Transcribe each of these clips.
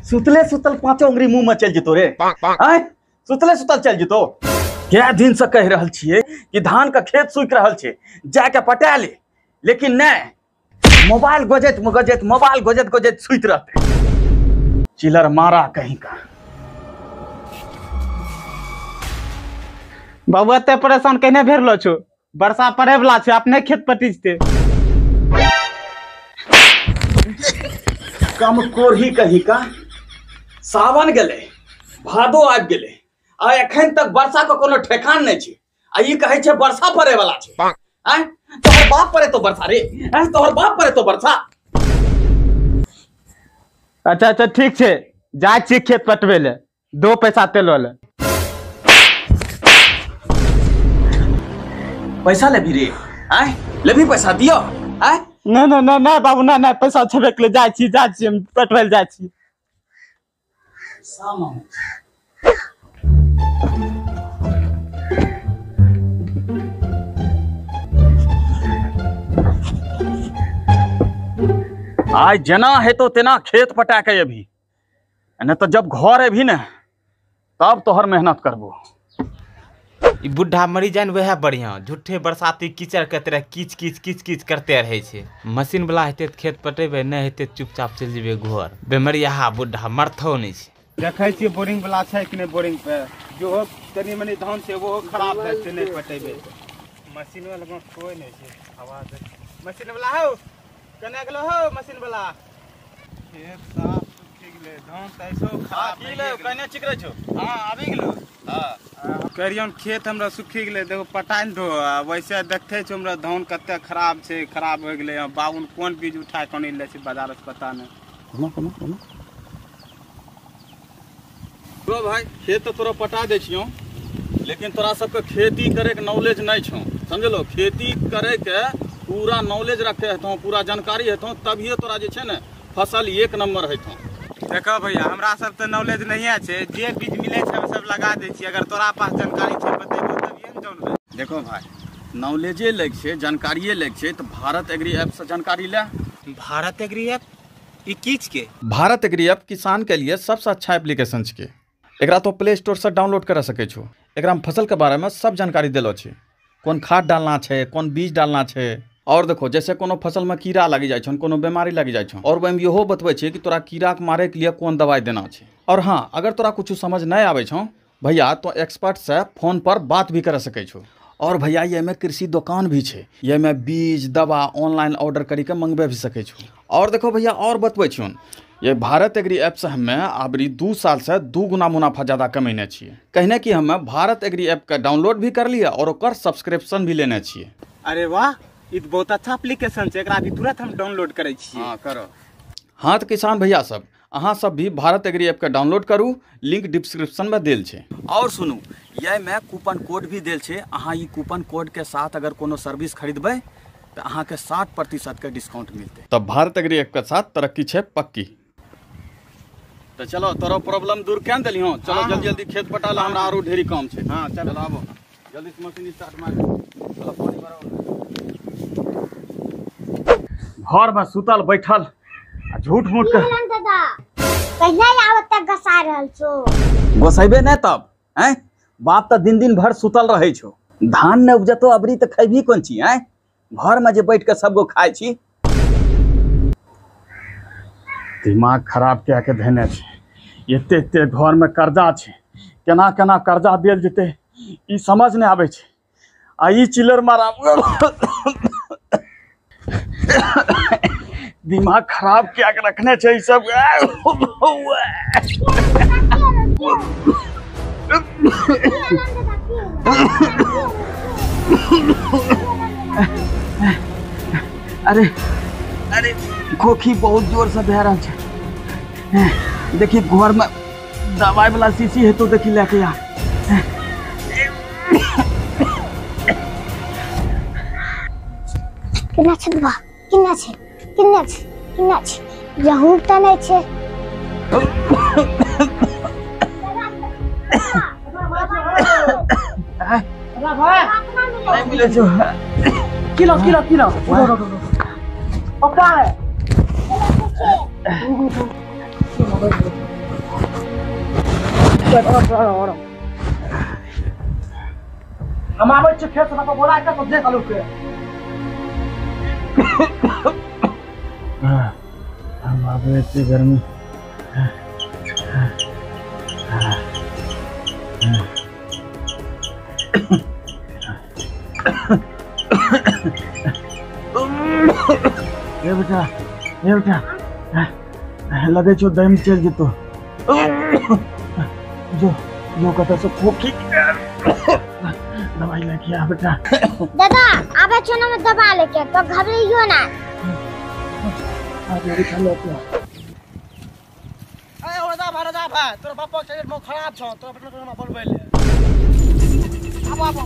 सुतले सुतल पांचों उंगली मुंह में चल जितो रे। आय सुतले सुतल चल जितो। क्या दिन से कह रहल छिए कि धान का खेत सूख रहल छे, जाके पटा ले, लेकिन नहीं, मोबाइल गोजत गोजत सुत रहते। चिलर मारा कहीं का। बाबू एते परेशान कहने भेरलो छो, वर्षा पड़े वाला छे, अपने खेत पटिजते। कम कोरही कहीं का। सावन गेले, भादो आबि गेले, आ एखन तक वर्षा के कोनो ठेकान नहीं छे। आ ई कहे छे वर्षा पड़े वाला छे। हैं तोहर बाप पड़े तो वर्षा रे, हैं तोहर बाप पड़े तो वर्षा। अच्छा ठीक छे, जाय छी खेत पटवे ले, 2 पैसा तेल ले। पैसा लेबी रे? हैं लेबी पैसा दियो। हैं नहीं बाबू नहीं, पैसा छेबे के ले जाय छी हम पटवे ले जाय छी। आज जना है तो तेना खेत पटा के अभी, नहीं तो जब घर अभी न तब तोहर मेहनत करबो। ई बुढ़ा मरी जाए वह बढ़िया, झूठे बरसाती कीचड़ के तरह कीच कीच करते रहे छे। मशीन वाला हेते खेत पटेबे, नहीं हेते चुपचाप चल जेबे घर। बेमरिया बुढ़ा मरथो नहीं छे। देखे छी बोरिंग वाला छै कि नहीं, बोरिंग पे जो हो तनी मनी धान से वो खराब है से नहीं पटेबे। मशीन वाला में कोई नहीं छे, आवाज मशीन वाला हो कने गेलो हो। मशीन वाला खेत साफ सुखी गेले, धान तैसो खराब गेले, कने चिकरे छो। हां आबि गेलो। हां करियन खेत हमरा सुखी गेले, देखो पटाइन दो। वैसे देखते छ हमरा धान कते खराब छे, खराब हो गेले। बाबू कोन बीज उठा कोनी ले छै बाजार से पता नहीं। कोनो तो भाई खेत तो तोरा पटा दे छियो, लेकिन तोरा सबके खेती करे के नॉलेज नहीं छो, समझलो। खेती करे के पूरा नॉलेज रखे हेतो, पूरा जानकारी हेतो, तभिए तोरा जे छे न फसल 1 नंबर हेतो। देखो भैया हमरा सब तो नॉलेज नहीं है, जे बीज मिले छै सब लगा दे छी। अगर तोरा पास जानकारी छै बतेबो तभिए न जानबे। देखो भाई नॉलेजे लग छे, जानकारिये लग छे, तो भारत एग्री ऐप से जानकारी ले। भारत एग्री ऐप ई कीच के? भारत एग्री ऐप किसान के लिए सबसे अच्छा एप्लीकेशन छे। एकरा तो प्ले स्टोर से डाउनलोड कर सके छो। एकरा में फसल के बारे में सब जानकारी देलो छे, कौन खाद डालना छे, कौन बीज डालना छे। और देखो जैसे कोनो फसल में कीड़ा लगी जाए छो, कोनो बीमारी लगी जाए छो, और वही इहो बतबै छे कि तोरा कीड़ा के मारे के लिए कौन दवाई देना छे। और हाँ, अगर तोरा कुछ समझ नहीं आवे छो भैया, तो एक्सपर्ट से फोन पर बात भी कर सके छो। और भैया ये में कृषि दुकान भी छे, ये में बीज दवा ऑनलाइन ऑर्डर करके मंगबे भी सके छो। और देखो भैया और बतबै छो, ये भारत एग्री ऐप से हमें अबरी 2 साल से 2 गुना मुनाफा ज्यादा कमेने छिए। कहने कि हमें भारत एग्री ऐप का डाउनलोड भी कर लिया और ओकर सब्सक्रिप्शन भी लेने छिए। अरे वाह, ई तो बहुत अच्छा एप्लीकेशन छे, एकरा अभी तुरंत हम डाउनलोड करे छिए। हां करो। हाँ तो किसान भैया सब, अहाँ सब भी भारत एग्री ऐप का डाउनलोड करू, लिंक डिस्क्रिप्शन में देल छे। और सुनू, ये में कूपन कोड भी देल छे। अहाँ ई कूपन कोड के साथ अगर कोनो सर्विस खरीदबे तो अहाँ के 60% के डिस्काउंट मिलते। तब भारत एग्री ऐप के साथ तरक्की छे पक्की। तो चलो तोरो प्रॉब्लम दूर क्या दिली हो। चलो जल्दी जल्दी खेत पटाला, हमरा आरो ढेरी काम छे। हां चलो आबो जल्दी से मशीन स्टार्ट मार। चलो पानी भरो। घर में सुतल बैठल झूठ मूठ के दादा कहिया आवत तक गसा रहल छो। गोसाइबे नै तब हैं, बाप त दिन भर सुतल रहे छो। धान न उपजतो अबरी त खैबी कोन छी हैं, घर में जे बैठ के सब गो खाय छी। दिमाग खराब क्या के धने छे। एते घर में कर्जा छे, केना केना कर्जा देल जेते ई समझ नहीं आवे छे। आ ई चिलर मारा दिमाग खराब क्या के रखने छे ई सब। अरे अरे खोखी बहुत जोर से बह रहा है। देखिए घर में दवाई वाला शीशी है तो देखिए लेके आ। कितना छे बा, कितना छे यहूं त नहीं छे। नहीं मिले छो। किलो किलो किलो पप्पा है हम आबै छियै खेत से बोला के तो देख आलू के हम आबै छी गर्मी ये बेटा लगे छो दम चल जेतो जो कत से खोखी दवाई लेके आ बेटा दादा आबे छो ना दबा लेके तो घबराइयो ना आ जल्दी चलो तो ए ओदा भारदा भाई तोर पापा के मुंह खराब छ तो अपना बोलबे ले अब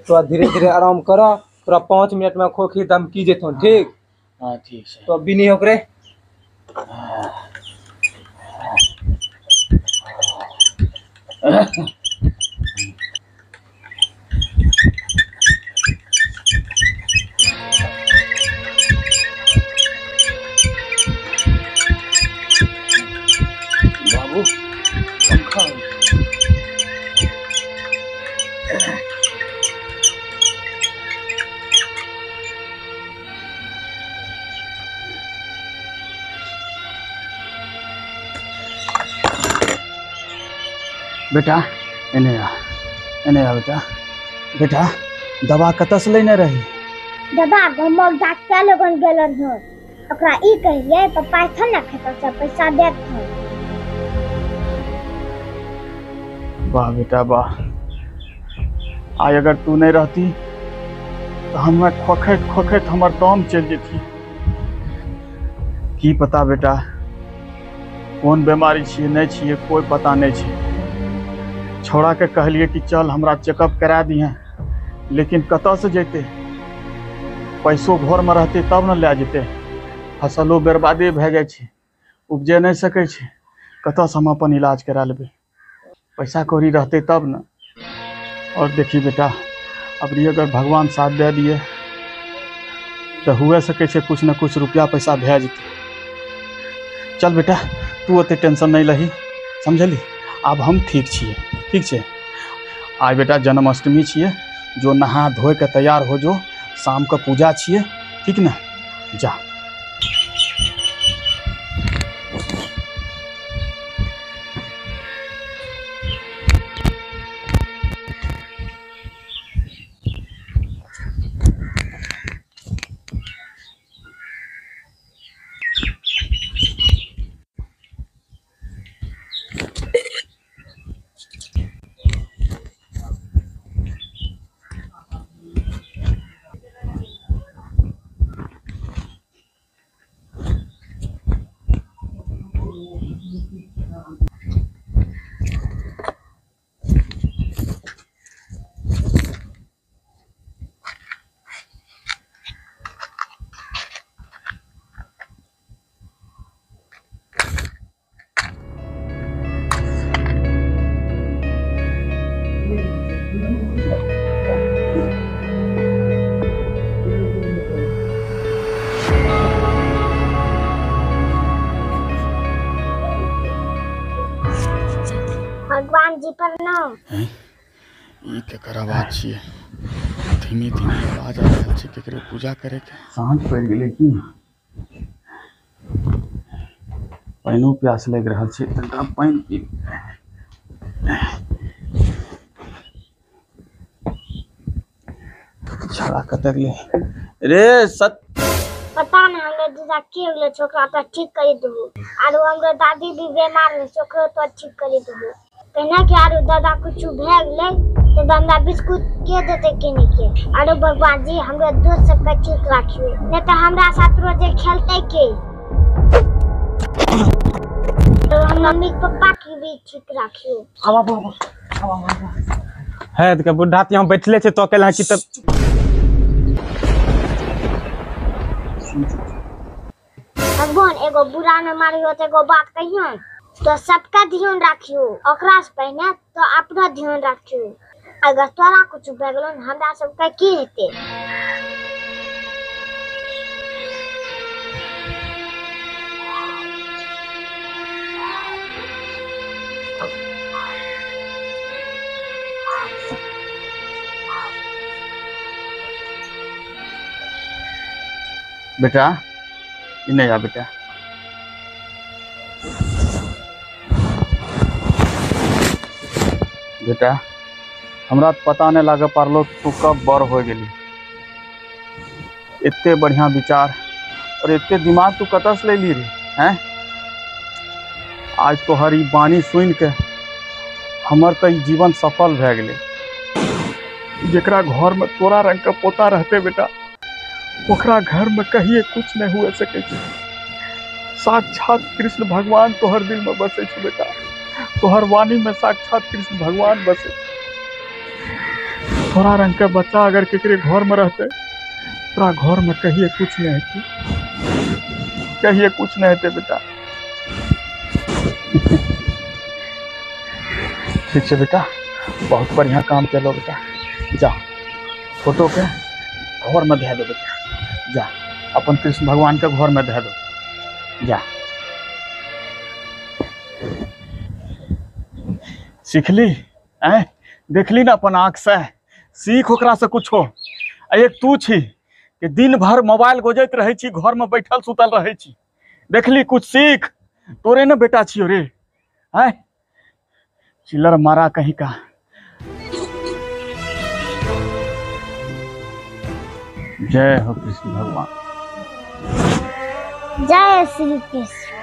तो धीरे धीरे आराम करो पूरा 5 मिनट में खोखी दम की जेतो ठीक। हाँ ठीक है तो अभी नहीं होकरे बाबू पंखा बेटा एने आ बेटा दवा कतऽ से लेने रही दादा गमक डॉक्टर लगन गेलन हो ओकरा ई कहिए पप्पा थन ना खेत से पैसा देत हो वाह बेटा वाह आज अगर तू नहीं रहती तो हम खोखैत हमर दम चल जेती की पता बेटा कौन बीमारी छिए नहीं छिए कोई पता नहीं छै छोड़ा के कहलिए कि चल हमरा चेकअप करा दिए लेकिन कतऽ से जेते पैसो घर में रहते तब न ले जेते फसलो बर्बादे भए जाइ छै उपजे नहीं सकै छै कतऽ से हम अपन इलाज करा लेबै पैसा कौड़ी रहते तब न और देखी बेटा अब अगर भगवान साथ दे दिए तो हुए सके छै कुछ न कुछ रुपया पैसा भए जेतै चल बेटा तू ओते टेंशन नहीं लही समझली अब हम ठीक छिए ठीक छै आज बेटा जन्माष्टमी छिए जो नहा धोए के तैयार हो जो शाम का पूजा छिए ठीक न जा भगवान जी प्रणाम ई केकर आवाज छिए धीमी धीमी आवाज आ रहल छै केकरे पूजा करे के साँझ पड़ गेलै की पानिओ प्यास लग रहा छै तनिका पानि पी छड़ा कतक ले रे सत पता नहीं हमने ससुरा की होले छोकरा तो ठीक करी दहु आरो हमर दादी भी बीमार है छोकरा तो ठीक करी दहु कहना कि आरो दादा कुछ भे गेले तो हमरा बिस्कुट के देते किने के आरो भगवान जी हमरा दोस्त सबके ठीक राखियो नहीं तो हमरा साथ रोजे खेलते के तो हम मम्मी पापा की भी ठीक राखियो है त बुढ़ा त यहाँ बैठले छे तो कहला कि तब भगवान एगो बुरा न मारियो तो एगो बात कहियो तो सबका ध्यान राखियो ओकरा से पहले तो अपना ध्यान राखियो अगर तोरा कुछ भे गेलो हमरा सबके की हेते बेटा इन्हें जा बेटा बेटा हमरा तो पता नहीं लगे पारलो तू कब बड़ हो गेली इतने बढ़िया विचार और इतने दिमाग तू कत से ले ली रे हैं आज तो हर ई बानी सुन के हमर तो ई जीवन सफल भे गेले जेकरा घर में तोरा रंग का पोता रहते बेटा ओकरा घर में कहिए कुछ नहीं हुए सके साक्षात कृष्ण भगवान तोहर दिल में बसे छे बेटा तोहर वाणी में साक्षात कृष्ण भगवान बसे तोरा रंग के बच्चा अगर केकरे घर में रहते तोरा घर में कहिए कुछ नहीं हेती कहिए कुछ नहीं हेते बेटा ठीक है बेटा बहुत बढ़िया काम चलो बेटा जा फोटो के घर में दे दो बेटा जा अपन कृष्ण भगवान के घर में दे दो जा सीखली ऐ देखली ना अपन आँख से सीख ओकरा से कुछ हो एक तू छी कि दिन भर मोबाइल गोजैत रहे छी घर में बैठल सुतल रहे छी देखली कुछ सीख तोरे न बेटा छियो रे हैं चिल्लर मारा कहीं का जय हो कृष्ण भगवान जय श्री कृष्ण